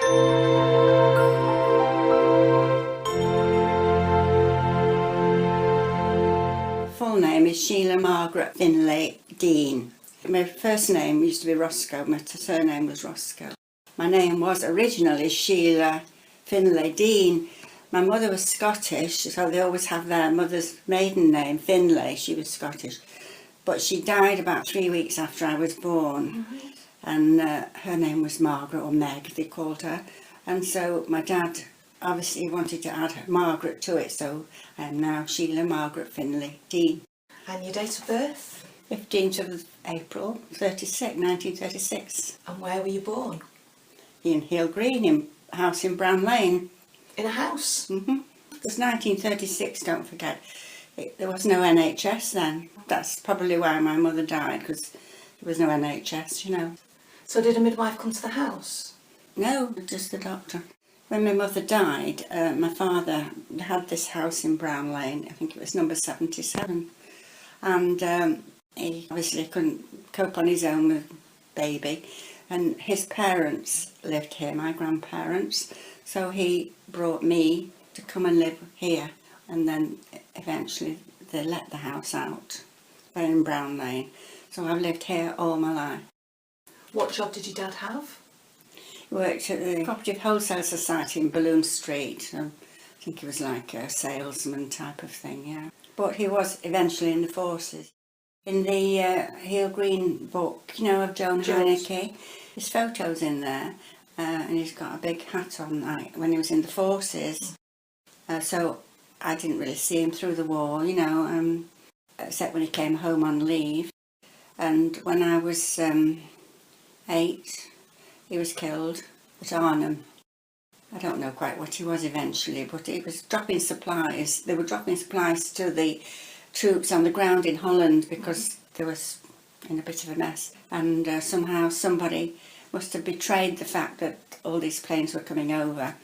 Full name is Sheila Margaret Finlay Dean. My first name used to be Roscoe, my surname was Roscoe. My name was originally Sheila Finlay Dean. My mother was Scottish, so they always have their mother's maiden name, Finlay. She was Scottish. But she died about 3 weeks after I was born. And her name was Margaret, or Meg, they called her. And so my dad obviously wanted to add Margaret to it, so I am now Sheila Margaret Finlay Dean. And your date of birth? 15th of April, 1936. And where were you born? In Hill Green, in a house in Brown Lane. In a house? It was 1936, don't forget. There was no NHS then. That's probably why my mother died, because there was no NHS, you know. So did a midwife come to the house? No, just the doctor. When my mother died, my father had this house in Brown Lane, I think it was number 77, and he obviously couldn't cope on his own with baby, and his parents lived here, my grandparents, so he brought me to come and live here, and then eventually they let the house out. They're in Brown Lane, so I've lived here all my life. What job did your dad have? He worked at the Cooperative Wholesale Society in Balloon Street. I think he was like a salesman type of thing, yeah. But he was eventually in the forces. In the Hill Green book, you know, of Joan Hennessey, his photo's in there, and he's got a big hat on like, when he was in the forces. So I didn't really see him through the war, you know, except when he came home on leave. And when I was 8, he was killed at Arnhem. I don't know quite what he was eventually, but he was dropping supplies. They were dropping supplies to the troops on the ground in Holland because they was in a bit of a mess. And somehow somebody must have betrayed the fact that all these planes were coming over.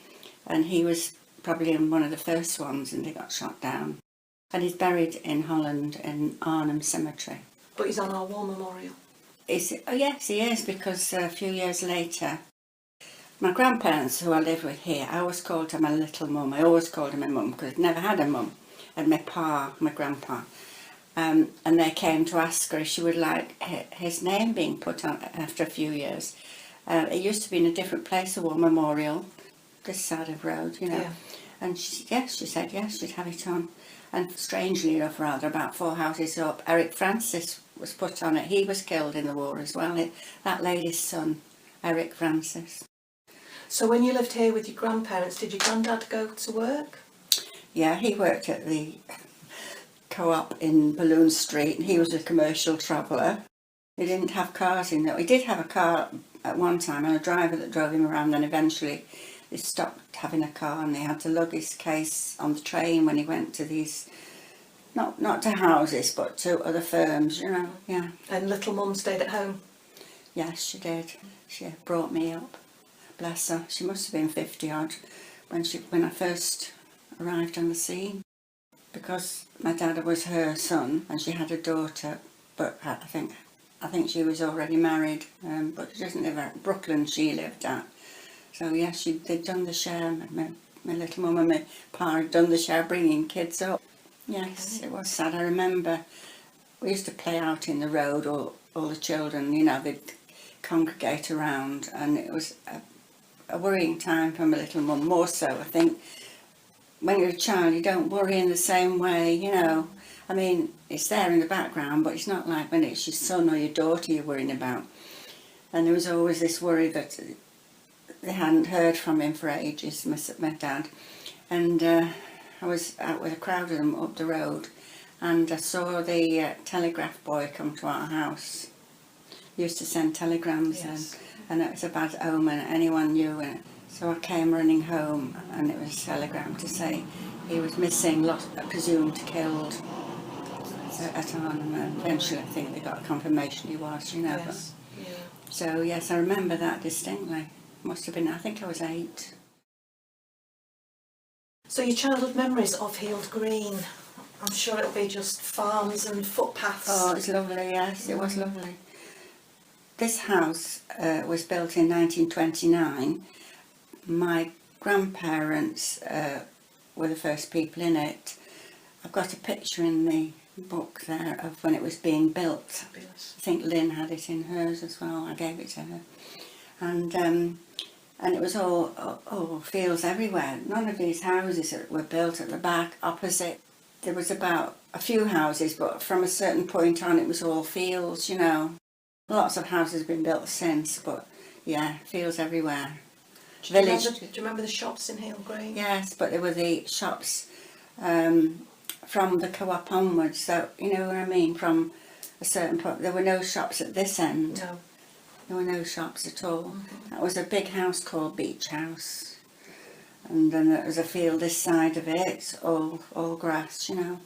And he was probably in one of the first ones, and they got shot down. And he's buried in Holland in Arnhem Cemetery. But he's on our war memorial. Oh yes, he is, because a few years later, my grandparents, who I live with here, I always called her my little mum. I always called her my mum, because I'd never had a mum. And my grandpa. And they came to ask her if she would like his name being put on after a few years. It used to be in a different place, a war memorial, this side of the road, you know. Yeah. And she said yes, she'd have it on. And strangely enough, rather, about 4 houses up, Eric Francis was put on it. He was killed in the war as well. That lady's son, Eric Francis. So when you lived here with your grandparents, did your granddad go to work? Yeah, he worked at the co-op in Balloon Street, and he was a commercial traveller. He didn't have cars in there. He did have a car at one time, and a driver that drove him around. Then eventually they stopped having a car, and they had to lug his case on the train when he went to these, not to houses, but to other firms, you know, yeah. And little mum stayed at home? Yes, she did. She brought me up. Bless her. She must have been 50 odd when I first arrived on the scene, because my dad was her son and she had a daughter, but I think she was already married, but she doesn't live at Brooklyn. She lived at. So yes, they'd done the share. My little mum and my pa had done the share, bringing kids up. Yes, it was sad. I remember we used to play out in the road, all the children, you know, they'd congregate around, and it was a worrying time for my little mum, more so, I think. When you're a child, you don't worry in the same way, you know. I mean, it's there in the background, but it's not like when it's your son or your daughter you're worrying about. And there was always this worry that they hadn't heard from him for ages, my dad. And I was out with a crowd of them up the road, and I saw the telegraph boy come to our house. He used to send telegrams, yes. And it was a bad omen, anyone knew it. So I came running home, and it was a telegram to say he was missing, presumed killed at Arnhem. Eventually I think they got confirmation he was, you know. Yes. But, yeah. So yes, I remember that distinctly. Must have been, I think I was 8. So your childhood memories of Hill Green, I'm sure it'll be just farms and footpaths. Oh, it was lovely, yes, it was lovely. This house was built in 1929. My grandparents were the first people in it. I've got a picture in the book there of when it was being built. Fabulous. I think Lynn had it in hers as well. I gave it to her. And it was all fields everywhere. None of these houses that were built at the back opposite. There was about a few houses, but from a certain point on it was all fields, you know. Lots of houses have been built since, but yeah, fields everywhere. Do you remember the shops in Hale Green? Yes, but there were the shops from the co-op onwards, so you know what I mean, from a certain point. There were no shops at this end. No. There were no shops at all. That was a big house called Beach House. And then there was a field this side of it, all grass, you know.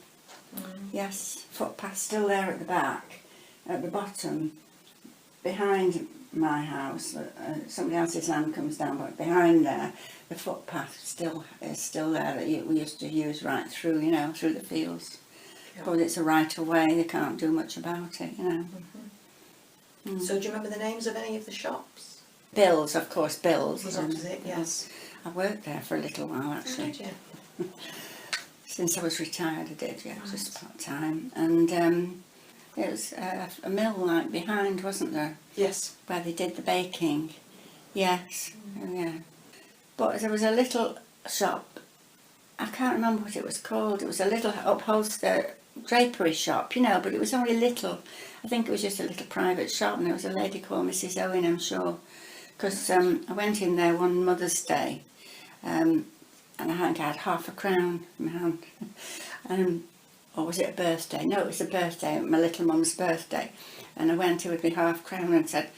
Yes, footpath still there at the back. At the bottom, behind my house, somebody else's land comes down, but behind there, the footpath is still there that we used to use right through, you know, through the fields. Yeah. But it's a right of way, you can't do much about it, you know. So do you remember the names of any of the shops? Bill's, of course, Bill's. Was opposite, yes. I worked there for a little while, actually. Did you? Since I was retired, I did, yeah, just part-time. And it was a mill like behind, wasn't there? Yes. Where they did the baking. Yes, yeah. But there was a little shop, I can't remember what it was called. It was a little upholster drapery shop, you know, but it was only little. I think it was just a little private shop, and there was a lady called Mrs. Owen, I'm sure. Because I went in there one Mother's Day, and I think I had half a crown in my hand. Or was it a birthday? No, it was a birthday, my little mum's birthday. And I went in with my half crown and said,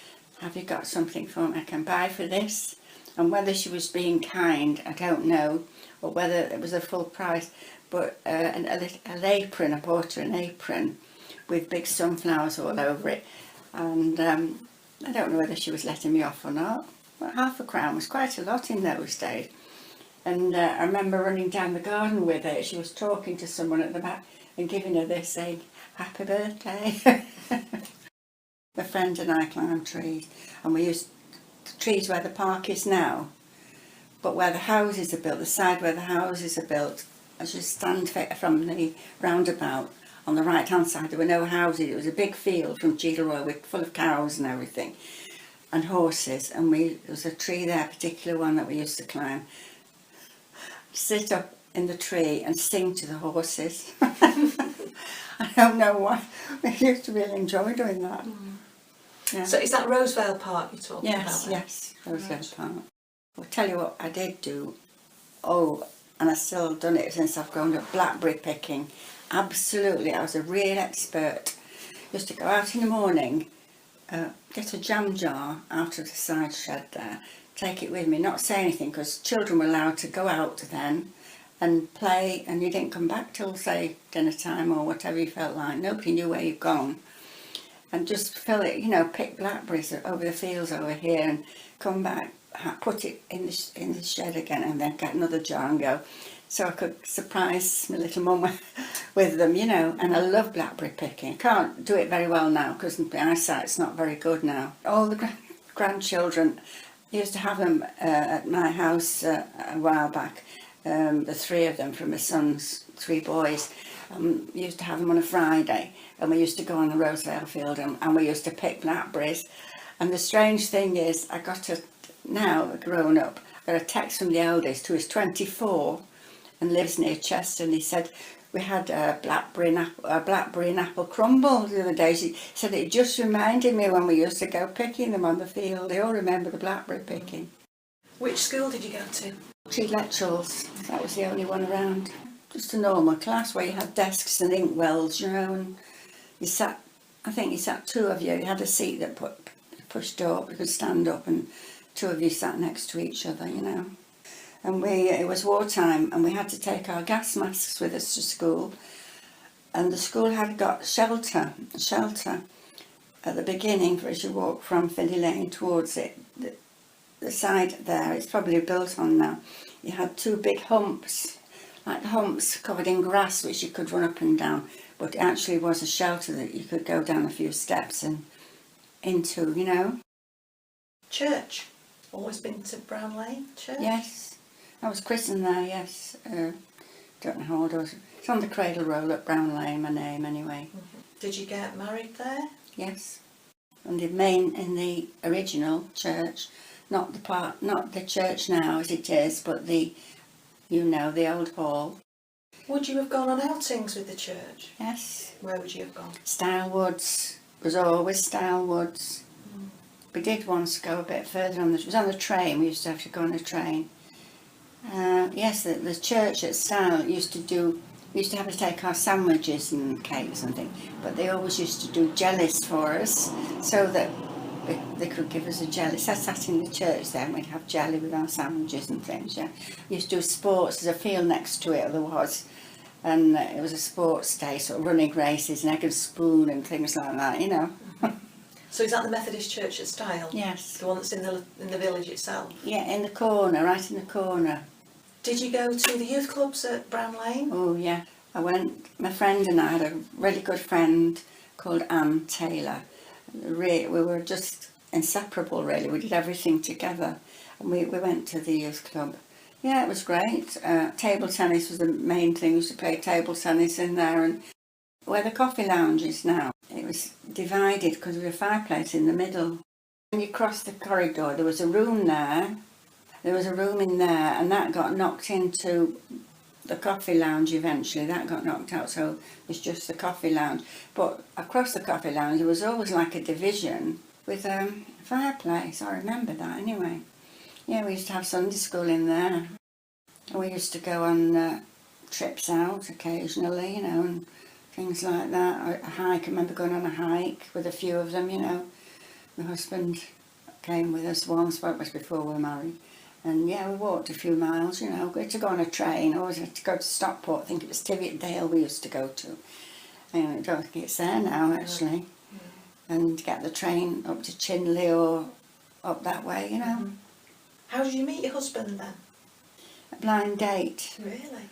have you got something for me I can buy for this? And whether she was being kind, I don't know, or whether it was a full price. But an apron, I bought her an apron with big sunflowers all over it. And I don't know whether she was letting me off or not. But half a crown was quite a lot in those days. And I remember running down the garden with her. She was talking to someone at the back and giving her this, saying, happy birthday. A friend and I climbed trees. And we used trees where the park is now. But where the houses are built, the side where the houses are built, as you stand from the roundabout, on the right-hand side, there were no houses. It was a big field from Cheadle full of cows and everything, and horses. And there was a tree there, a particular one that we used to climb. Sit up in the tree and sing to the horses. I don't know why. We used to really enjoy doing that. Yeah. So is that Rosevale Park you're talking about? Yes, Rosevale Park. I'll tell you what I did do. Oh, and I've still done it since I've grown up, blackberry picking. Absolutely, I was a real expert. Used to go out in the morning, get a jam jar out of the side shed there, take it with me, not say anything, because children were allowed to go out then and play, and you didn't come back till, say, dinner time or whatever you felt like. Nobody knew where you'd gone. And just fill it, you know, pick blackberries over the fields over here and come back, put it in the shed again, and then get another jar and go. So I could surprise my little mum with them, you know. And I love blackberry picking. I can't do it very well now because my eyesight's not very good now. All the grandchildren, I used to have them at my house a while back. The three of them from my son's three boys. Used to have them on a Friday, and we used to go on the Rosevale field and we used to pick blackberries. And the strange thing is, I got now grown up, I got a text from the eldest who is 24 and lives near Chester, and he said, we had a blackberry and apple crumble the other day. She said it just reminded me when we used to go picking them on the field. They all remember the blackberry picking. Which school did you go to? Etchells, that was the only one around. Just a normal class where you had desks and inkwells, you know, and you sat, I think you sat two of you had a seat that pushed up, you could stand up, and two of you sat next to each other, you know. And it was wartime, and we had to take our gas masks with us to school, and the school had got shelter at the beginning for as you walk from Finney Lane towards it. The side there, it's probably built on now, you had two big humps, like humps covered in grass which you could run up and down, but it actually was a shelter that you could go down a few steps and into, you know. Church? Always been to Brown Lane Church? Yes. I was christened there, yes. Don't know how old I was. It's on the cradle roll at Brown Lane, my name anyway. Did you get married there? Yes. And in the original church, not the church now as it is, but the old hall. Would you have gone on outings with the church? Yes. Where would you have gone? Stylewoods. It was always Stylewoods. We did once go a bit further it was on the train. We used to have to go on a train. Yes, the church at Style we used to have to take our sandwiches and cakes and things, but they always used to do jellies for us so that they could give us a jelly. So I sat in the church then, we'd have jelly with our sandwiches and things, yeah. We used to do sports, there's a field next to it, there was, and it was a sports day, sort of running races, and egg and spoon and things like that, you know. So is that the Methodist Church at Style? Yes. The one that's in the village itself? Yeah, in the corner, right in the corner. Did you go to the youth clubs at Brown Lane? Oh yeah, I went, my friend and I had a really good friend called Anne Taylor. We were just inseparable really, we did everything together, and we went to the youth club. Yeah, it was great. Table tennis was the main thing, we used to play table tennis in there, and where the coffee lounge is now, it was divided because there was a fireplace in the middle. When you crossed the corridor, there was a room there, there was a room in there, and that got knocked into the coffee lounge eventually. That got knocked out, so it was just the coffee lounge. But across the coffee lounge, there was always like a division with a fireplace. I remember that anyway. Yeah, we used to have Sunday school in there. And we used to go on trips out occasionally, you know, and things like that. A hike, I remember going on a hike with a few of them, you know. My husband came with us once, but it was before we were married. And yeah, we walked a few miles, you know. We had to go on a train, always had to go to Stockport. I think it was Tiviotdale we used to go to. I don't think it's there now, actually. And get the train up to Chinley or up that way, you know. How did you meet your husband then? A blind date. Really?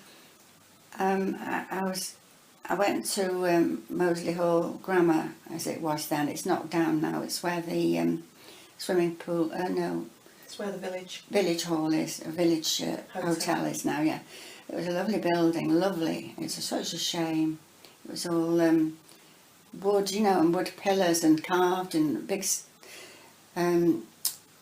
I went to Moseley Hall Grammar, as it was then. It's knocked down now. It's where the swimming pool, It's where the village hall is, a village hotel is now, yeah. It was a lovely building, lovely. It's such a shame. It was all wood, you know, and wood pillars and carved and big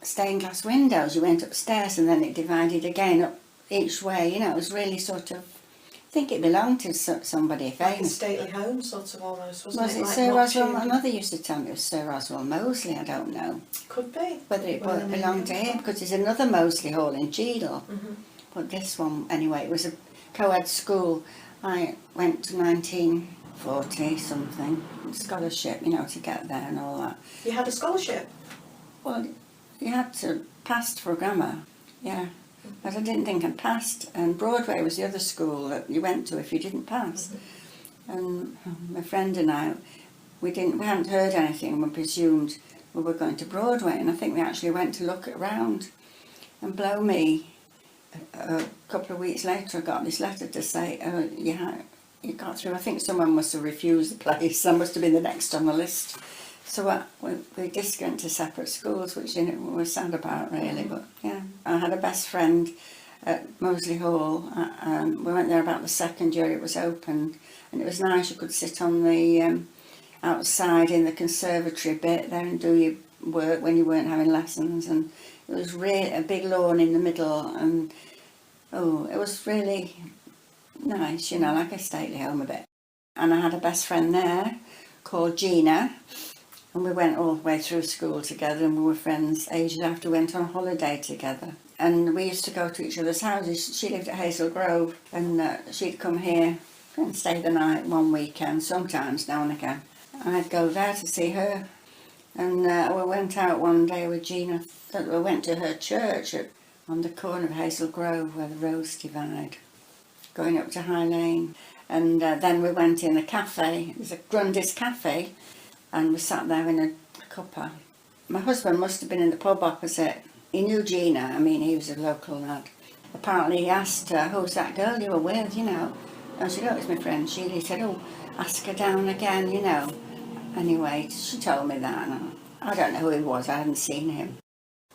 stained glass windows. You went upstairs and then it divided again up each way, you know. It was really sort of, I think it belonged to somebody famous. Like a stately home, sort of almost, wasn't Was it? it Like Sir Roswell? watching- My mother used to tell me it was Sir Roswell Moseley, I don't know. Could be. Whether it Well, belonged to him, because there's another Moseley Hall in Cheadle. But this one, anyway, it was a co-ed school. I went to 1940 something, scholarship, you know, to get there and all that. You had a scholarship? Well, you had to pass for grammar, yeah. But I didn't think I'd passed, and Broadway was the other school that you went to if you didn't pass. And my friend and I, we hadn't heard anything, and we presumed we were going to Broadway, and I think we actually went to look around. And blow me, a couple of weeks later I got this letter to say, oh, you got through. I think someone must have refused the place. I must have been the next on the list. So we just went to separate schools, which we were sad about really, but yeah. I had a best friend at Moseley Hall. We went there about the second year it was opened, and it was nice. You could sit on the outside in the conservatory bit there and do your work when you weren't having lessons, and it was really a big lawn in the middle, and it was really nice, you know, like a stately home a bit. And I had a best friend there called Gina, and we went all the way through school together, and we were friends ages after we went on holiday together. And we used to go to each other's houses. She lived at Hazel Grove, and she'd come here and stay the night one weekend, sometimes now and again. I'd go there to see her. And we went out one day with Gina. We went to her church on the corner of Hazel Grove where the roads divide, going up to High Lane. And then we went in a cafe. It was a Grundy's cafe, and we sat there in a cuppa. My husband must have been in the pub opposite. He knew Gina. I mean, he was a local lad. Apparently he asked her, who's that girl you were with, you know? And she said, oh, it's my friend Sheila. He said, oh, ask her down again, you know. Anyway, she told me that, and I don't know who he was, I hadn't seen him.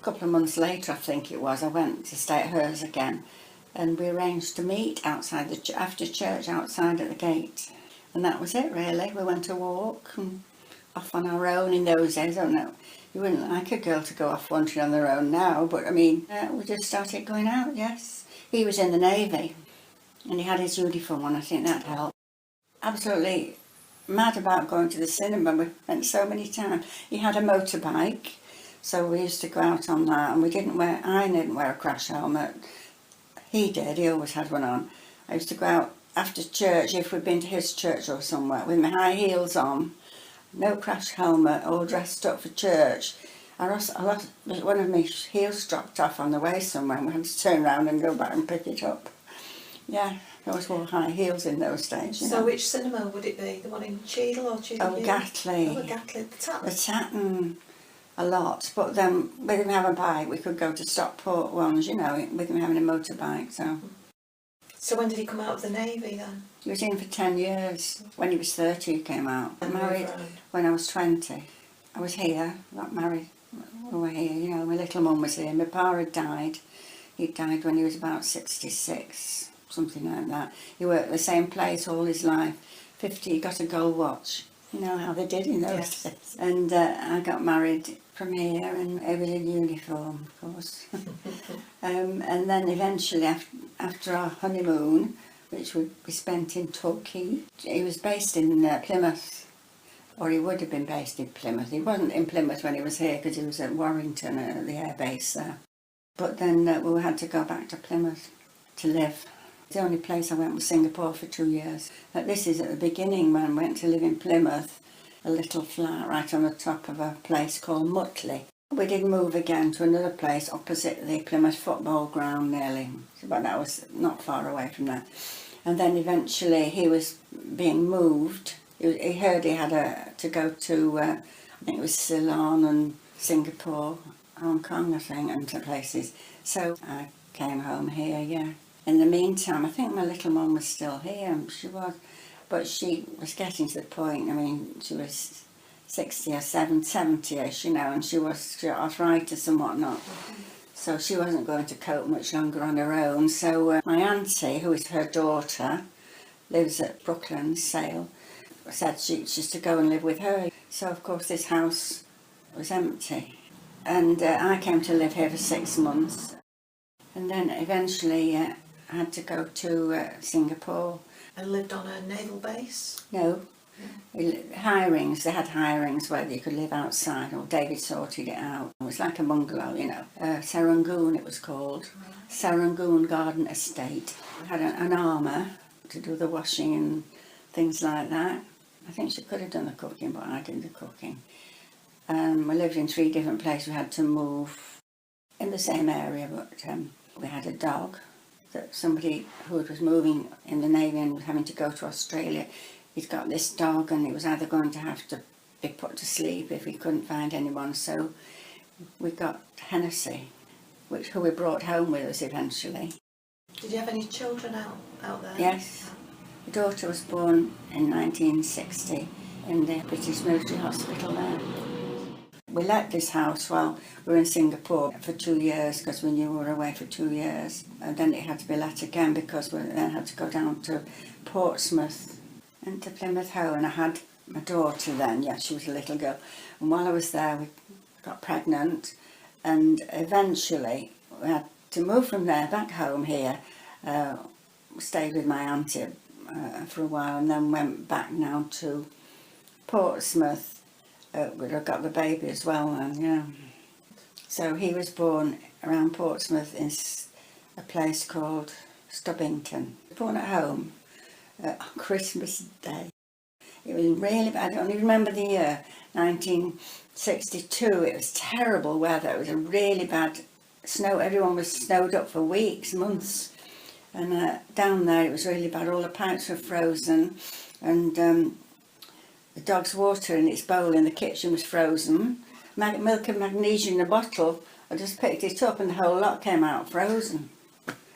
A couple of months later, I think it was, I went to stay at hers again, and we arranged to meet outside after church outside at the gate. And that was it, really. We went to walk and off on our own in those days. I don't know, you wouldn't like a girl to go off wandering on their own now, but I mean, we just started going out, yes. He was in the Navy and he had his uniform on, I think that helped. Absolutely mad about going to the cinema, we went so many times. He had a motorbike, so we used to go out on that, and I didn't wear a crash helmet. He did, he always had one on. I used to go out after church, if we'd been to his church or somewhere, with my high heels on, no crash helmet, all dressed up for church. One of my heels dropped off on the way somewhere and we had to turn around and go back and pick it up. Yeah, I always wore high heels in those days. So which cinema would it be? The one in Cheadle or Cheadle? Oh, Gatley. Oh, Gatley. The Tatton a lot, but then with him having a bike we could go to Stockport ones, you know, with him having a motorbike, so. So when did he come out of the Navy then? He was in for 10 years. When he was 30 he came out. I married when I was 20. I was here, got married, we were here, you know, my little mum was here. My pa had died. He died when he was about 66, something like that. He worked at the same place all his life. 50, he got a gold watch. You know how they did in those days. And I got married from here, and he was in uniform, of course. And then eventually, after our honeymoon, which we spent in Torquay, he was based in Plymouth, or he would have been based in Plymouth. He wasn't in Plymouth when he was here because he was at Warrington at the air base there. But then we had to go back to Plymouth to live. The only place I went was Singapore for 2 years. But this is at the beginning when I went to live in Plymouth, a little flat right on the top of a place called Mutley. We did move again to another place opposite the Plymouth football ground nearly, but that was not far away from there. And then eventually he was being moved. He heard he had to go to, I think it was Ceylon and Singapore, Hong Kong I think, and to places. So I came home here, yeah. In the meantime, I think my little mum was still here, but she was getting to the point, I mean, she was 60 or 70ish, you know, and she got arthritis and whatnot. So she wasn't going to cope much longer on her own. So my auntie, who is her daughter, lives at Brooklyn, Sale, said she's to go and live with her. So of course this house was empty. And I came to live here for 6 months. And then eventually I had to go to Singapore. And lived on a naval base? No. Hirings, they had hirings where you could live outside, or David sorted it out. It was like a bungalow, you know. Serangoon it was called. Right. Serangoon Garden Estate. We had an armour to do the washing and things like that. I think she could have done the cooking, but I did the cooking. We lived in 3 different places. We had to move in the same area, but we had a dog that somebody who was moving in the Navy and was having to go to Australia, he'd got this dog and he was either going to have to be put to sleep if he couldn't find anyone. So we got Hennessey, who we brought home with us eventually. Did you have any children out there? Yes. My daughter was born in 1960 in the British Military Hospital there. We let this house while we were in Singapore for 2 years because we knew we were away for 2 years. And then it had to be let again because we then had to go down to Portsmouth and to Plymouth Hoe. And I had my daughter then, yeah, she was a little girl. And while I was there, we got pregnant. And eventually we had to move from there back home here. Stayed with my auntie for a while and then went back now to Portsmouth. Where I got the baby as well, and yeah. So he was born around Portsmouth in a place called Stubbington. Born at home on Christmas Day. It was really bad. I don't even remember the year, 1962. It was terrible weather. It was a really bad snow. Everyone was snowed up for weeks, months. And down there it was really bad. All the pipes were frozen, and the dog's water in its bowl in the kitchen was frozen. Milk and magnesia in a bottle, I just picked it up and the whole lot came out frozen.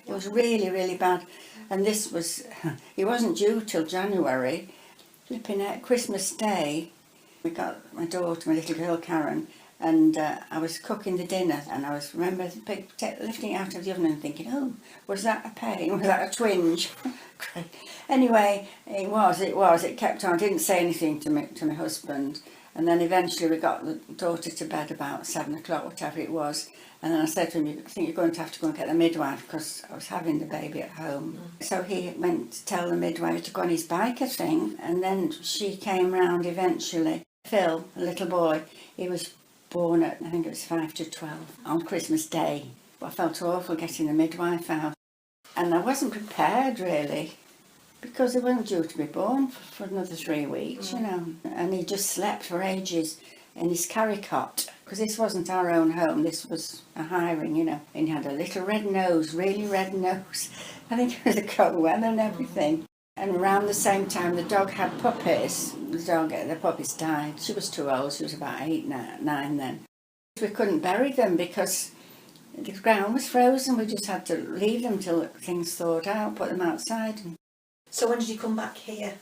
It was really, really bad. And this was, he wasn't due till January. Flipping out Christmas Day, we got my daughter, my little girl Karen, And I was cooking the dinner, and I remember lifting it out of the oven and thinking, oh, was that a pain? Was that a twinge? Anyway, it was. It kept on. I didn't say anything to my husband. And then eventually we got the daughter to bed about 7 o'clock, whatever it was. And then I said to him, I think you're going to have to go and get the midwife, because I was having the baby at home. So he went to tell the midwife to go on his bike, I think. And then she came round eventually. Phil, a little boy, he was born at, I think it was 5 to 12, on Christmas Day. But I felt awful getting the midwife out. And I wasn't prepared, really, because he wasn't due to be born for another 3 weeks, you know. And he just slept for ages in his carry cot, because this wasn't our own home, this was a hiring, you know. And he had a little red nose, really red nose. I think it was the cold weather and everything. And around the same time, the dog had puppies. The puppies died. She was too old. She was about 8, 9 then. We couldn't bury them because the ground was frozen. We just had to leave them till things thawed out, put them outside. So when did you come back here?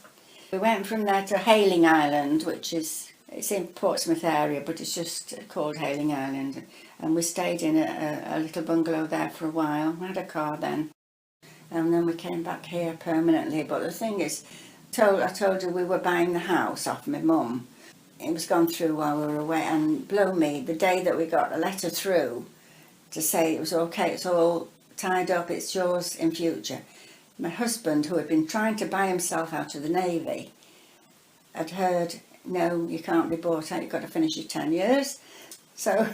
We went from there to Hailing Island, it's in Portsmouth area, but it's just called Hailing Island. And we stayed in a little bungalow there for a while. We had a car then. And then we came back here permanently. But the thing is, I told you we were buying the house off my mum. It was gone through while we were away, and blow me, the day that we got a letter through to say it was okay, it's all tied up, it's yours in future. My husband, who had been trying to buy himself out of the Navy, had heard, no, you can't be bought out, you've got to finish your 10 years. So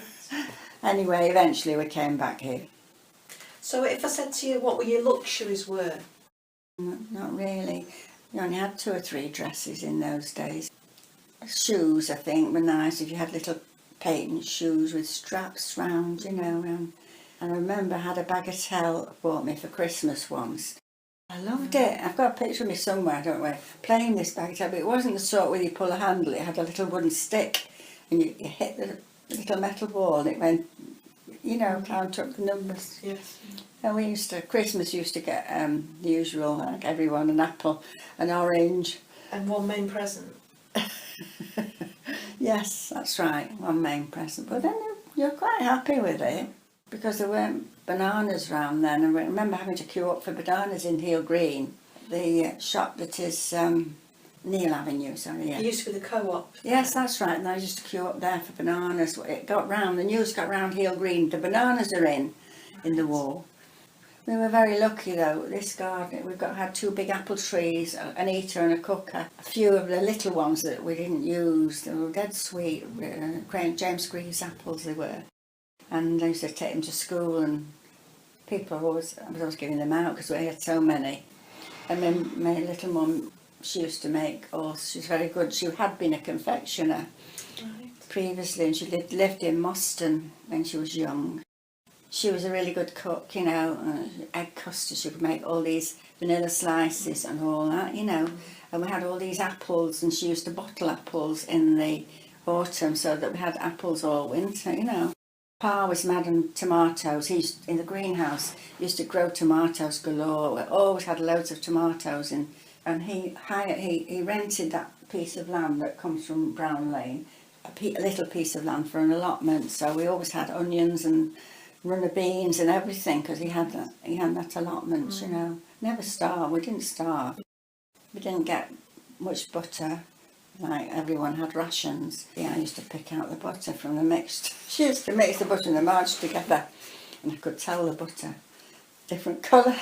anyway, eventually we came back here. So if I said to you, what were your luxuries were? Not really. You only had 2 or 3 dresses in those days. Shoes, I think, were nice. If you had little patent shoes with straps round, you know. And I remember I had a bagatelle bought me for Christmas once. I loved it. I've got a picture of me somewhere, I don't know where, playing this bagatelle, but it wasn't the sort where you pull a handle. It had a little wooden stick, and you hit the little metal ball, and it went, you know, count up the numbers. Yes. And Christmas used to get the usual, like everyone, an apple, an orange. And one main present. Yes, that's right, one main present. But then you're quite happy with it, because there weren't bananas round then. And I remember having to queue up for bananas in Heel Green, the shop that is Neil Avenue, sorry. Yeah. It used to be the co-op. Yes, that's right, and I used to queue up there for bananas. The news got round Heel Green, the bananas are in the war. We were very lucky though, this garden, had 2 big apple trees, an eater and a cooker. A few of the little ones that we didn't use, they were dead sweet, James Greaves apples they were. And I used to take them to school, and I was always giving them out because we had so many. And then my little mum, she used to make she's very good, she had been a confectioner previously, and she lived in Moston when she was young. She was a really good cook, you know, egg custard, she could make all these vanilla slices and all that, you know. And we had all these apples, and she used to bottle apples in the autumn so that we had apples all winter, you know. Pa was mad on tomatoes. He used, in the greenhouse, used to grow tomatoes galore. We always had loads of tomatoes, and he rented that piece of land that comes from Brown Lane, a little piece of land for an allotment. So we always had onions and runner beans and everything, because he had that allotment, you know. Never starved. We didn't starve. We didn't get much butter. Like everyone had rations. Yeah, I used to pick out the butter from the mixed. She used to mix the butter and the margarine together, and I could tell the butter different colour.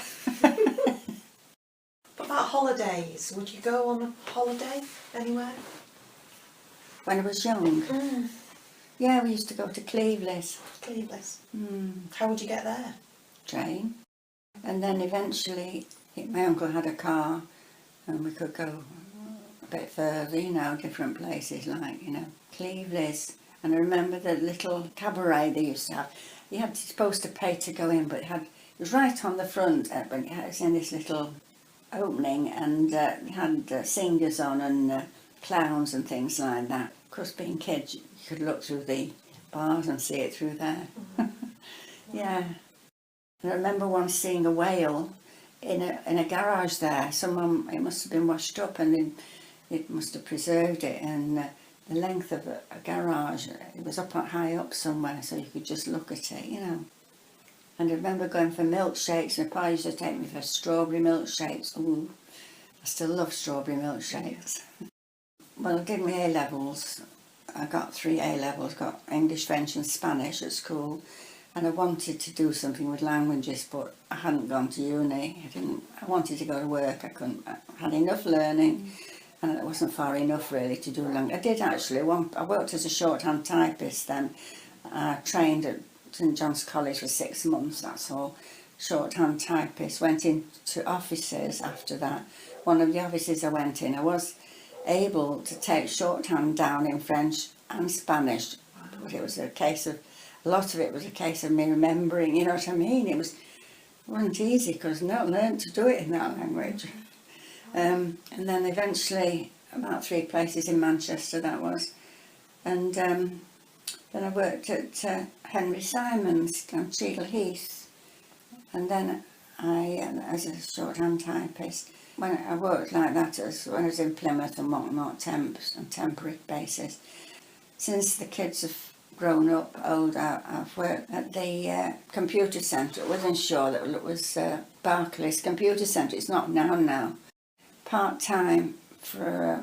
What about holidays? Would you go on a holiday anywhere? When I was young, yeah, we used to go to Cleveless. Cleveless. How would you get there? Train. And then eventually, my uncle had a car, and we could go a bit further, you know, different places, like, you know, Cleveless. And I remember the little cabaret they used to have. You had supposed to pay to go in, but it was right on the front, but it was in this little opening, and it had singers on and clowns and things like that. Of course, being kids, you could look through the bars and see it through there. Yeah. And I remember once seeing a whale in a garage there. Someone, it must have been washed up, and it must have preserved it, and the length of a garage. It was up high up somewhere, so you could just look at it, you know. And I remember going for milkshakes. My pa used to take me for strawberry milkshakes. Ooh, I still love strawberry milkshakes. Well, I did my A-levels. I got 3 A-levels, got English, French and Spanish at school. And I wanted to do something with languages, but I hadn't gone to uni. I wanted to go to work. I had enough learning, and it wasn't far enough really to do language. I did actually. I worked as a shorthand typist then. I trained at St John's College for 6 months, that's all. Shorthand typist. Went into offices after that. One of the offices I went in, I was able to take shorthand down in French and Spanish, but it was a lot of it was a case of me remembering, you know what I mean? It wasn't easy because I not learned to do it in that language. And then eventually, about 3 places in Manchester that was, and then I worked at Henry Simon's on Cheadle Heath, and then as a shorthand typist. When I worked like that when I was in Plymouth and whatnot, on temporary basis. Since the kids have grown up, older, I've worked at the computer centre at Wythenshawe. That was Barclays Computer Centre. It's not now. Part-time for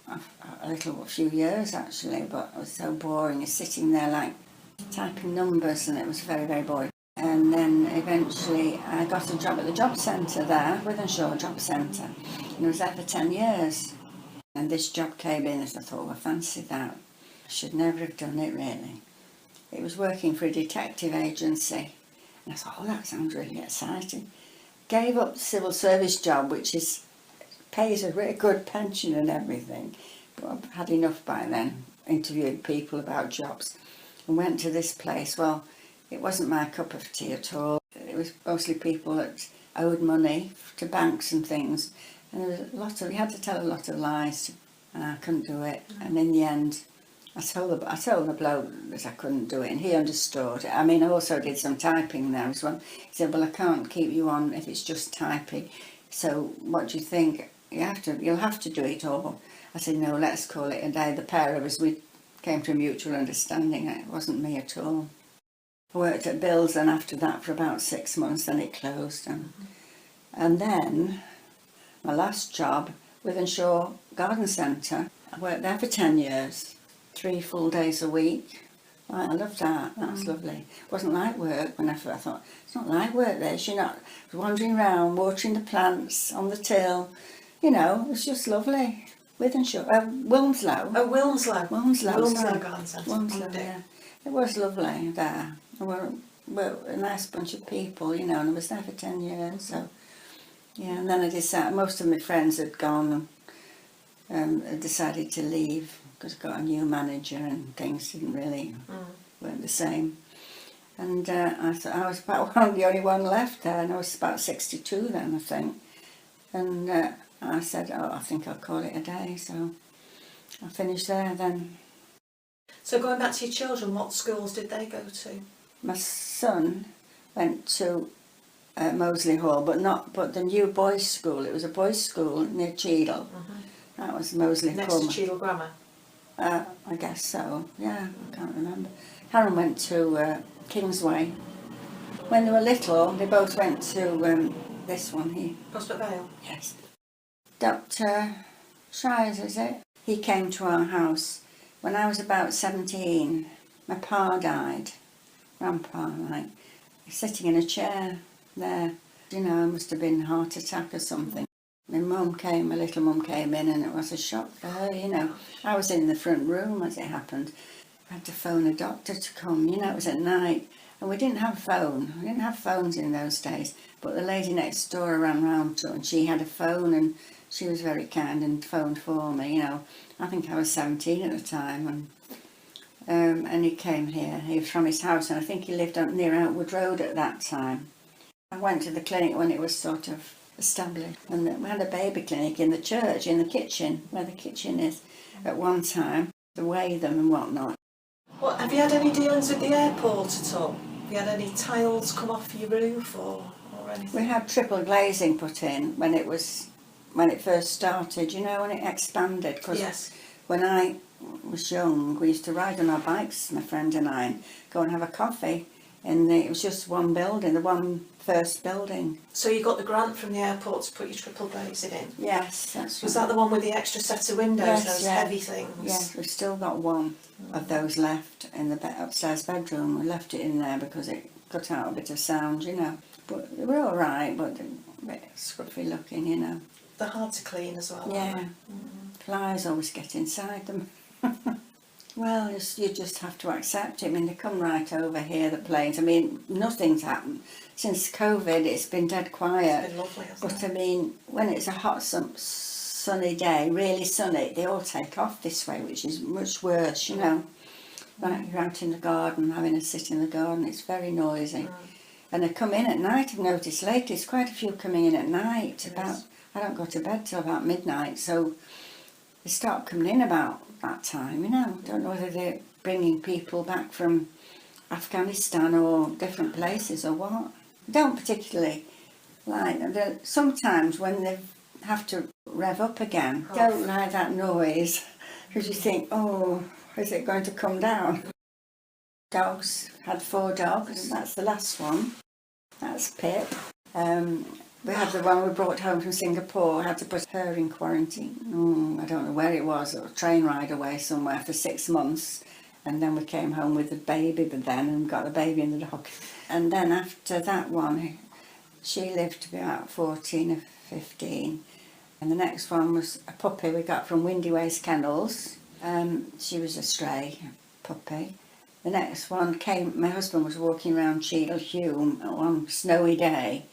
a few years actually, but it was so boring. You're sitting there like typing numbers, and it was very, very boring. And then eventually I got a job at the job centre there, Wythenshawe Job Centre, and I was there for 10 years. And this job came in, and I thought, I fancy that. I should never have done it really. It was working for a detective agency, and I thought, that sounds really exciting. Gave up the civil service job, which pays a really good pension and everything, but I've had enough by then, interviewing people about jobs, and went to this place. Well, it wasn't my cup of tea at all. It was mostly people that owed money to banks and things, and there was you had to tell a lot of lies, and I couldn't do it. And in the end, I told the bloke that I couldn't do it, and he understood. I mean, I also did some typing there as well. He said, well, I can't keep you on if it's just typing, so what do you think? You'll have to do it all. I said, no, let's call it a day. The pair of us, we came to a mutual understanding. It wasn't me at all. I worked at Bill's and after that for about 6 months, then it closed. And then my last job, Wythenshawe Garden Centre, I worked there for 10 years, 3 full days a week. I loved that, that was lovely. It wasn't like work. I thought, it's not like work there, you're not wandering around, watering the plants on the till, you know, it was just lovely. Wilmslow. Oh, Wilmslow. Wilmslow Garden Centre. Wilmslow, yeah. It was lovely there. We're a nice bunch of people, you know, and I was there for 10 years, so, yeah, and then I decided, most of my friends had gone and decided to leave because I got a new manager and things weren't the same. And I thought I was about the only one left there, and I was about 62 then, I think. And I said, I think I'll call it a day, so I finished there then. So going back to your children, what schools did they go to? My son went to Moseley Hall, but the new boys' school. It was a boys' school near Cheadle. That was Moseley Hall. Next to Cheadle Grammar? I guess so, yeah, I can't remember. Karen went to Kingsway. When they were little, they both went to this one here. Prospect Vale? Yes. Dr. Shires, is it? He came to our house when I was about 17. My pa died, grandpa, like, sitting in a chair there. You know, it must have been a heart attack or something. My little mum came in, and it was a shock for her, you know. I was in the front room as it happened. I had to phone a doctor to come, you know, it was at night. And we didn't have phone. We didn't have phones in those days. But the lady next door ran round to, and she had a phone, and she was very kind and phoned for me, you know. I think I was 17 at the time, and he came here. He was from his house, and I think he lived near Outwood Road at that time. I went to the clinic when it was sort of established, and we had a baby clinic in the church, in the kitchen, where the kitchen is, at one time, to weigh them and whatnot. Well, have you had any dealings with the airport at all? Have you had any tiles come off your roof or anything? We had triple glazing put in when it first started, you know, when it expanded. Cause yes. When I was young, we used to ride on our bikes, my friend and I, and go and have a coffee. And it was just one building, the one first building. So you got the grant from the airport to put your triple glazing in? Yes, that's right. Was that the one with the extra set of windows, Yes, those yeah. heavy things? Yes, we've still got one of those left in the upstairs bedroom. We left it in there because it cut out a bit of sound, you know. But they were all right, but a bit scruffy looking, you know. They're hard to clean as well. Yeah, flies always get inside them. Well, you just have to accept it. I mean, they come right over here, the planes. I mean, nothing's happened. Since COVID, it's been dead quiet. It's been lovely, hasn't But it? I mean, when it's a hot, sunny day, really sunny, they all take off this way, which is much worse, you know. Like you're out in the garden, having a sit in the garden, it's very noisy. And they come in at night, I've noticed lately, it's quite a few coming in at night. I don't go to bed till about midnight, so they start coming in about that time, you know. I don't know whether they're bringing people back from Afghanistan or different places or what. I don't particularly like them. Sometimes when they have to rev up again, I don't like that noise because you think, oh, is it going to come down? Dogs, had 4 dogs, that's the last one. That's Pip. We had the one we brought home from Singapore, had to put her in quarantine. I don't know where it was, a train ride away somewhere for 6 months. And then we came home with the baby and got the baby and the dog. And then after that one, she lived to be about 14 or 15. And the next one was a puppy we got from Windy Ways Kennels. She was a stray puppy. The next one came, my husband was walking around Sheila Hume on one snowy day.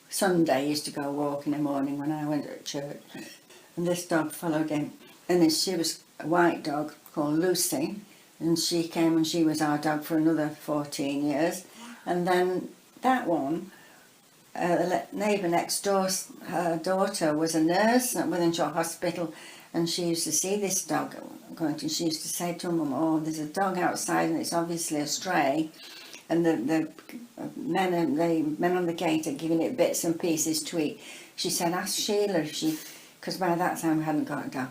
Sunday, he used to go walk in the morning when I went to church. And this dog followed him. And then she was a white dog called Lucy. And she came and she was our dog for another 14 years. And then that one, the neighbour next door, her daughter was a nurse at Wilmslow Hospital, and she used to see this dog going to, she used to say to Mum, oh, there's a dog outside and it's obviously a stray. And the men on the gate are giving it bits and pieces to eat. She said, ask Sheila if she, because by that time I hadn't got a dog.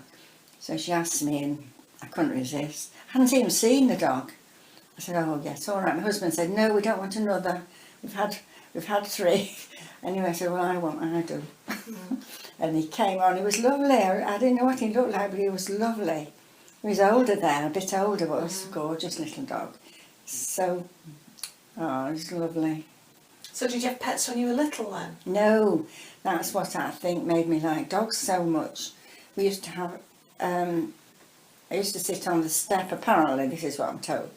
So she asked me and I couldn't resist. I hadn't even seen the dog. I said, oh yes, all right. My husband said, no, we don't want another. We've had 3. Anyway, I said, well, I do. And he came on, he was lovely. I didn't know what he looked like, but he was lovely. He was older there, a bit older, but it was a gorgeous little dog. So, oh, it was lovely. So did you have pets when you were little then? No, that's what I think made me like dogs so much. We used to have, I used to sit on the step, apparently, this is what I'm told,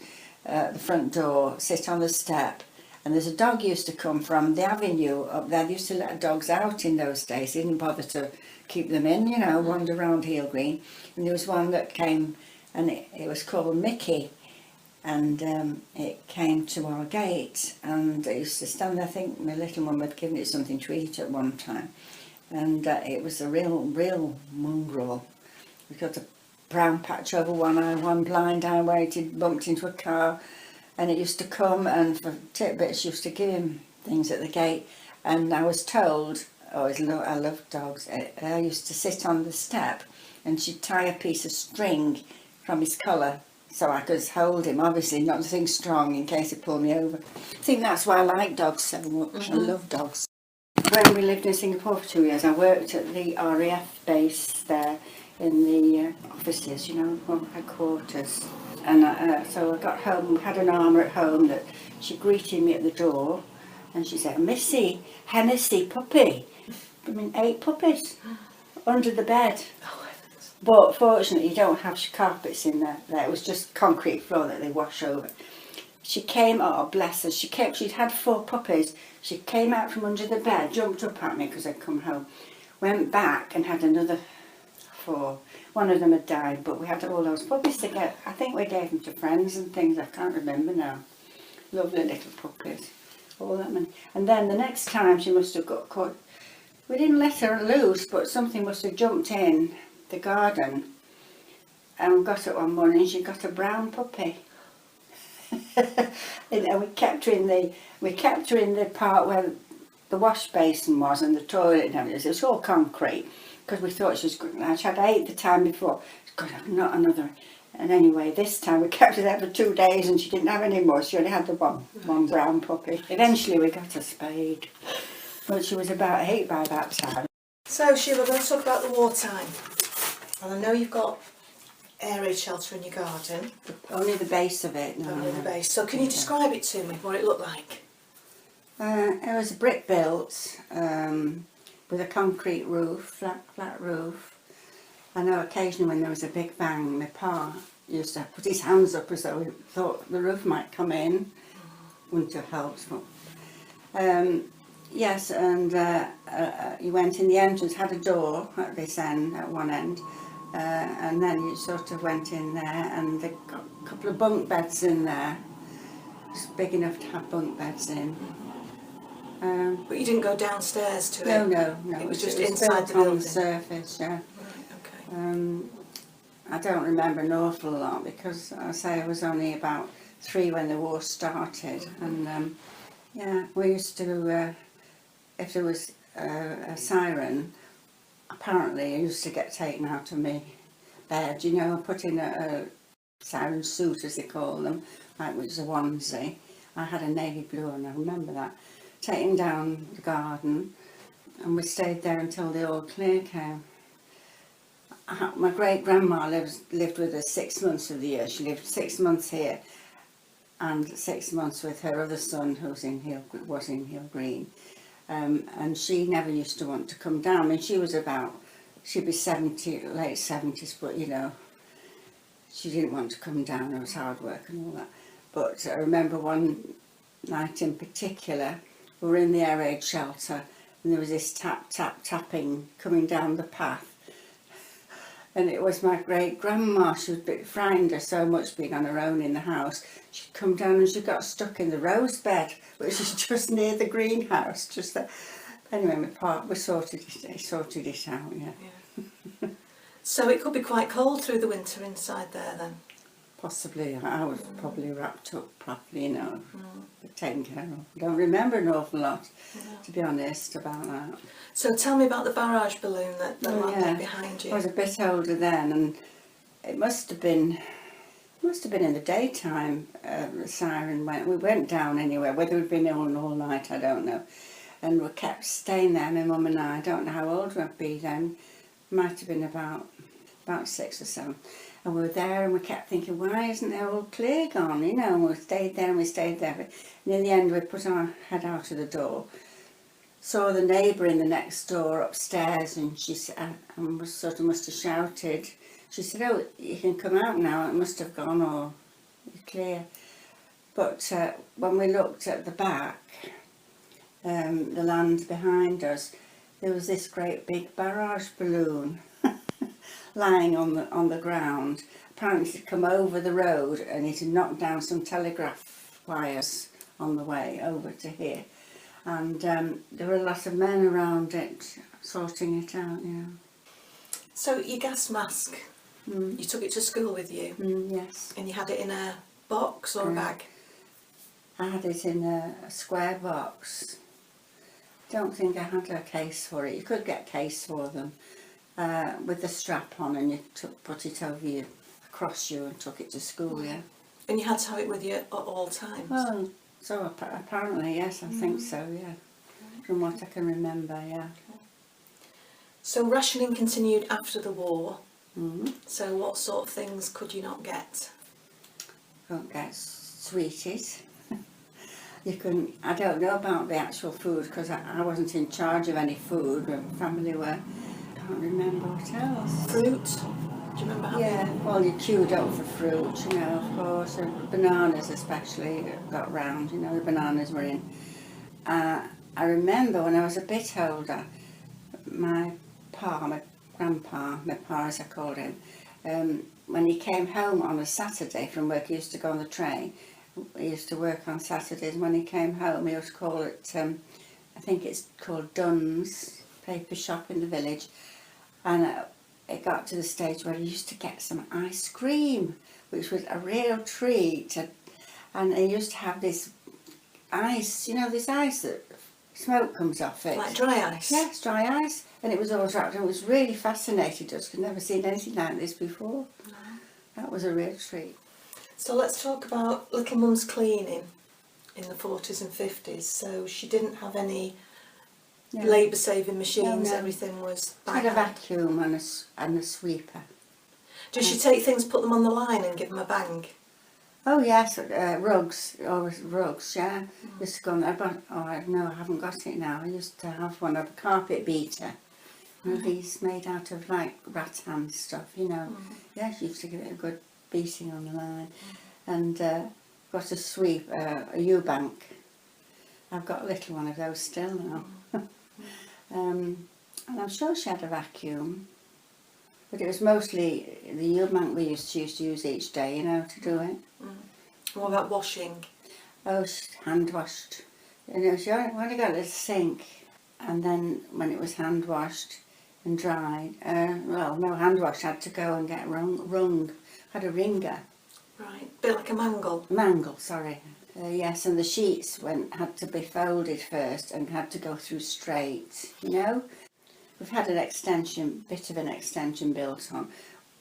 the front door, sit on the step, and there's a dog used to come from the avenue up there. They used to let dogs out in those days, they didn't bother to keep them in, you know, wander around Heel Green. And there was one that came, and it was called Mickey, and it came to our gate, and it used to stand there. I think my little one had given it something to eat at one time, and it was a real mongrel. We got a brown patch over one eye, one blind eye where it had bumped into a car, and it used to come and for tidbits used to give him things at the gate. And I was told, I love dogs, I used to sit on the step and she'd tie a piece of string from his collar so I could hold him, obviously not nothing strong in case he pulled me over. I think that's why I like dogs so much. I love dogs. When we lived in Singapore for 2 years, I worked at the RAF base there in the offices, you know, headquarters. And so I got home, had an armour at home that she greeted me at the door, and she said, Missy, Hennessey puppy. I mean, 8 puppies under the bed. But fortunately, you don't have carpets in there. It was just concrete floor that they wash over. She came, oh bless her, she'd had 4 puppies. She came out from under the bed, jumped up at me because I'd come home, went back and had another 4. One of them had died, but we had all those puppies together. I think we gave them to friends and things, I can't remember now. Lovely little puppies, all that many. And then the next time she must have got caught, we didn't let her loose, but something must have jumped in the garden and got it one morning. She got a brown puppy. And we kept her in the part where the wash basin was and the toilet and everything. It was all concrete because we thought she was good. She had 8 the time before. God, not another. And anyway, this time we kept her there for 2 days and she didn't have any more. She only had the one brown puppy. Eventually we got a spade, but she was about 8 by that time. So Sheila, we're going to talk about the wartime. And I know you've got air raid shelter in your garden. Only the base of it. No, Only the base. So can you describe it to me, what it looked like? It was brick built with a concrete roof, flat roof. I know occasionally when there was a big bang, my pa used to put his hands up as though he thought the roof might come in. Wouldn't have helped. But, yes, and you went in the entrance, had a door at this end, at one end, and then you sort of went in there, and they got a couple of bunk beds in there. It's big enough to have bunk beds in. But you didn't go downstairs to it? No. It was just inside the building? On the surface, yeah. Right, okay. I don't remember an awful lot because I say I was only about 3 when the war started, and yeah, we used to, if there was a siren, apparently I used to get taken out of my bed, you know, put in a siren suit as they call them, like which is a onesie. I had a navy blue and I remember that. Taken down the garden, and we stayed there until the all clear came. My great grandma lived with us 6 months of the year. She lived 6 months here and 6 months with her other son who was in Hill Green, and she never used to want to come down. I mean, she'd be 70, late 70s, but you know, she didn't want to come down. It was hard work and all that. But I remember one night in particular, we were in the air raid shelter and there was this tapping coming down the path. And it was my great grandma. She was a bit frightened her so much being on her own in the house. She'd come down and she got stuck in the rose bed, which is just near the greenhouse. Just there. Anyway, we sorted it out, yeah. So it could be quite cold through the winter inside there then? Possibly. I was probably wrapped up properly, you know, taken care of. I don't remember an awful lot, to be honest, about that. So tell me about the barrage balloon that landed behind you. I was a bit older then, and it must have been in the daytime. The siren went. We went down anyway. Whether we'd been on all night, I don't know. And we kept staying there. My mum and I don't know how old we'd be then. Might have been about 6 or 7. And we were there and we kept thinking, why isn't there all clear gone? You know, and we stayed there and we stayed there. And in the end, we put our head out of the door. Saw the neighbour in the next door upstairs, and she said, must have shouted. She said, "Oh, you can come out now. It must have gone, or you're clear." But when we looked at the back, the land behind us, there was this great big barrage balloon lying on the ground. Apparently, it had come over the road and it had knocked down some telegraph wires on the way over to here. And there were a lot of men around it sorting it out, you know. So your gas mask, you took it to school with you? Yes. And you had it in a box or a bag? I had it in a square box. I don't think I had a case for it. You could get a case for them with the strap on, and you put it over you, across you, and took it to school, yeah. And you had to have it with you at all times? Well, so apparently, yes, I think so, yeah. From what I can remember, yeah. So rationing continued after the war. So what sort of things could you not get? Couldn't get sweeties. You couldn't. I don't know about the actual food because I wasn't in charge of any food. My family were. I can't remember what else. Fruit. Do you remember having? Yeah. Well, you queued up for fruit, you know, of course, and bananas especially got round. You know, the bananas were in. I remember when I was a bit older, my grandpa, my pa as I called him, when he came home on a Saturday from work, he used to go on the train. He used to work on Saturdays. When he came home, he used to call it, I think it's called Dunn's paper shop in the village. And it got to the stage where he used to get some ice cream, which was a real treat. And he used to have this ice, you know, this ice that smoke comes off it. Like dry ice? Yes, dry ice. And it was all wrapped. I was really fascinated. I'd never seen anything like this before. That was a real treat. So let's talk about little mum's cleaning in the 40s and 50s. So she didn't have any labour-saving machines, No. everything was She by had a hand. vacuum and a sweeper. Does she take things, put them on the line and give them a bang? Oh yes, rugs, always rugs, yeah. Used to go on there, but no, I haven't got it now. I used to have one of a carpet beater. One of these made out of like rattan stuff, you know. Yeah, she used to give it a good beating on the line. And got a sweep, a U-bank. I've got a little one of those still now. And I'm sure she had a vacuum. But it was mostly the U-bank we used to use each day, you know, to do it. What about washing? Oh, she hand washed. You know, she only got a sink, and then when it was hand washed and dried, no, hand washed, had to go and get wrung. Had a wringer. Right, bit like a mangle. Mangle, sorry. Yes, and the sheets had to be folded first and had to go through straight, you know. We've had bit of an extension built on.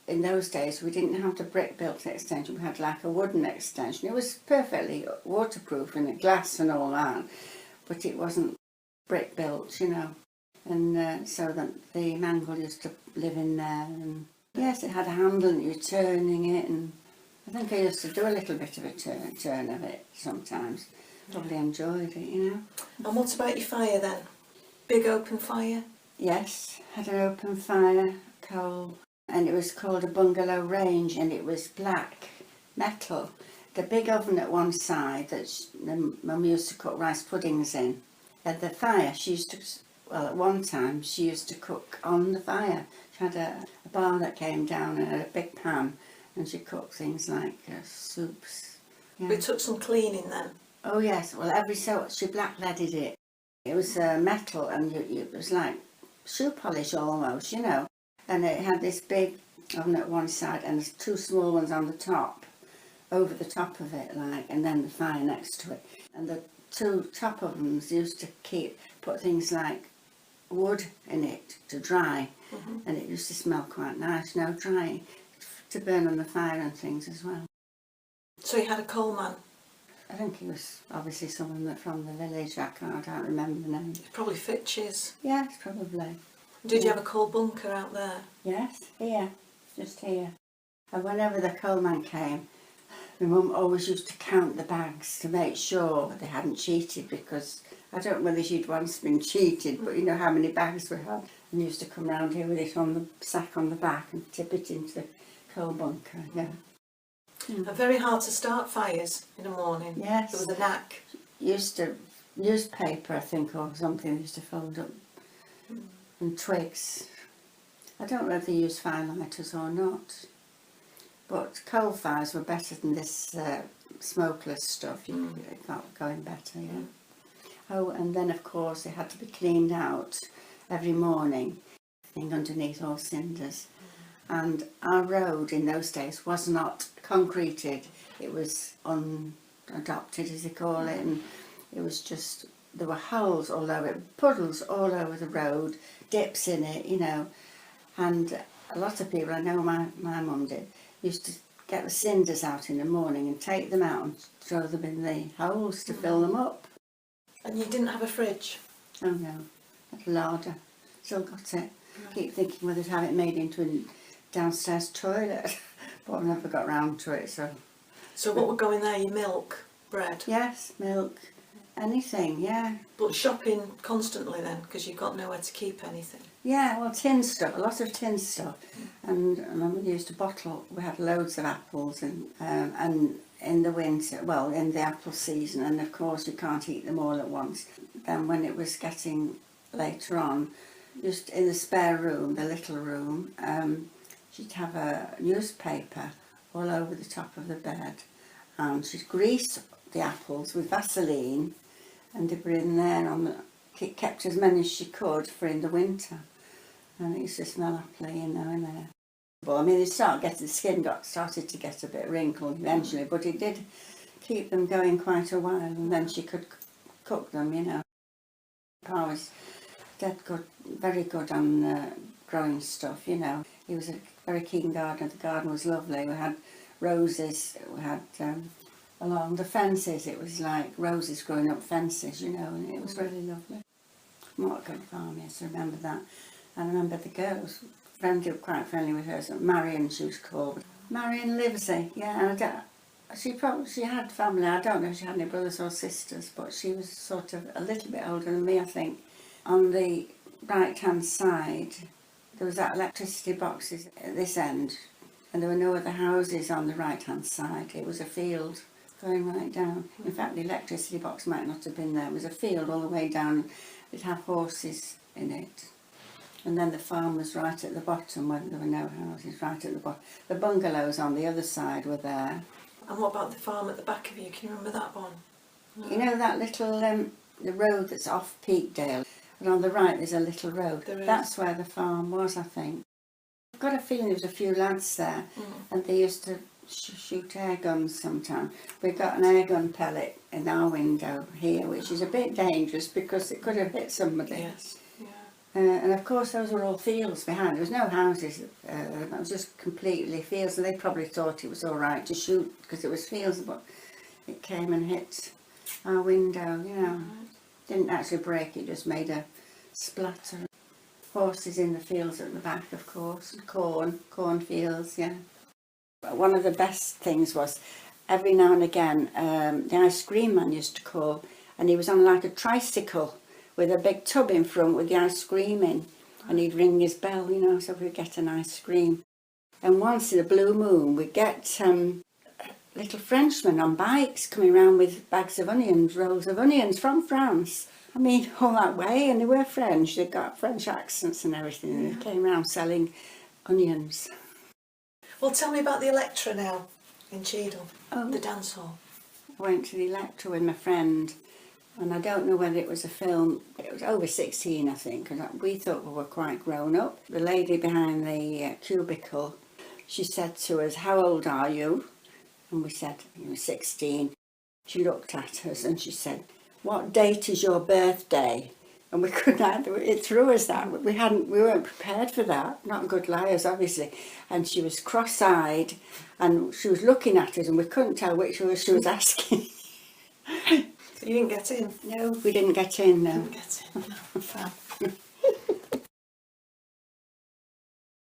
In those days we didn't have the brick-built extension, we had like a wooden extension. It was perfectly waterproof and glass and all that, but it wasn't brick-built, you know. And so that the mangle used to live in there. And yes, it had a handle and you were turning it, and I think I used to do a little bit of a turn of it sometimes. Probably enjoyed it, you know. And what about your fire then? Big open fire? Yes, had an open fire, coal, and it was called a bungalow range, and it was black metal. The big oven at one side that Mum used to cook rice puddings in. At the fire, at one time she used to cook on the fire. She had a bar that came down and had a big pan, and she cooked things like soups. Yeah. We took some cleaning then? Oh yes, well she blackleaded it. It was metal, and it was like shoe polish almost, you know. And it had this big oven at one side and there's two small ones on the top, over the top of it, like, and then the fire next to it. And the two top ovens used to put things like wood in it to dry, and it used to smell quite nice, you know, drying, to burn on the fire and things as well. So you had a coal man? I think he was obviously someone from the village. I can't remember the name. Probably Fitches. Yes, probably. Did you have a coal bunker out there? Yes, here, just here. And whenever the coalman came, my mum always used to count the bags to make sure they hadn't cheated, because I don't know whether she'd once been cheated, but you know how many bags we had. And used to come round here with it on the sack on the back and tip it into the coal bunker, yeah. And very hard to start fires in the morning. Yes. There was a knack. Newspaper, I think, or something used to fold up. And twigs. I don't know if they used firelighters or not. But coal fires were better than this smokeless stuff. It got going better, yeah. Oh, and then of course it had to be cleaned out every morning, thing underneath all cinders. And our road in those days was not concreted. It was unadopted, as they call it, and it was just, there were holes all over it, puddles all over the road, dips in it, you know. And a lot of people, I know my mum did, used to get the cinders out in the morning and take them out and throw them in the holes to fill them up. And you didn't have a fridge? Oh no, had a larder, still got it. Keep thinking whether to have it made into a downstairs toilet, but I've never got round to it. So what would go in there? Your milk, bread? Yes, milk, anything, yeah. But shopping constantly then, because you've got nowhere to keep anything? Yeah, well, tin stuff, a lot of tin stuff. And Mum used to bottle, we had loads of apples, and in the winter, well, in the apple season, and of course you can't eat them all at once. Then when it was getting later on, just in the spare room, the little room, she'd have a newspaper all over the top of the bed, and she'd grease the apples with Vaseline, and they were in there kept as many as she could for in the winter, and it used to smell happily, you know, in there. Well, I mean, the skin started to get a bit wrinkled eventually, but it did keep them going quite a while, and then she could cook them, you know. Pa was dead good, very good on growing stuff, you know. He was a very keen gardener. The garden was lovely. We had roses. We had along the fences. It was like roses growing up fences, you know, and it was really lovely. Morgan Farm, yes, I remember that. And I remember the girls, friendly, quite friendly with her. So Marion, she was called. Marion Livesey, yeah. And she had family. I don't know if she had any brothers or sisters, but she was sort of a little bit older than me, I think. On the right-hand side, there was that electricity boxes at this end, and there were no other houses on the right-hand side. It was a field going right down. In fact, the electricity box might not have been there. It was a field all the way down. It'd have horses in it. And then the farm was right at the bottom, where there were no houses, right at the bottom. The bungalows on the other side were there. And what about the farm at the back of you? Can you remember that one? No. You know that little, the road that's off Peakdale? And on the right there's a little road. That's where the farm was, I think. I've got a feeling there was a few lads there, and they used to shoot air guns sometimes. We got an air gun pellet in our window here, which is a bit dangerous because it could have hit somebody. Yes. And of course those were all fields behind. There was no houses, that was just completely fields, and they probably thought it was all right to shoot because it was fields, but it came and hit our window, you know. Didn't actually break, it just made a splatter. Horses in the fields at the back, of course. Cornfields, yeah. But one of the best things was, every now and again, the ice cream man used to call, and he was on like a tricycle with a big tub in front with the ice cream in, and he'd ring his bell, you know, so we'd get an ice cream. And once in a blue moon, we'd get little Frenchmen on bikes coming around with bags of onions, rolls of onions from France. I mean, all that way, and they were French. They got French accents and everything, and they came around selling onions. Well, tell me about the Electra now in Cheadle, Oh. the dance hall. I went to the Electra with my friend, and I don't know whether it was a film. It was over 16, I think, because we thought we were quite grown up. The lady behind the cubicle, she said to us, "How old are you?" And we said, 16. She looked at us and she said, "What date is your birthday?" And we couldn't answer. It threw us that. We weren't prepared for that. Not good liars, obviously. And she was cross-eyed, and she was looking at us, and we couldn't tell which of us she was asking. So you didn't get in? No, we didn't get in. No. Didn't get in. No. Fab.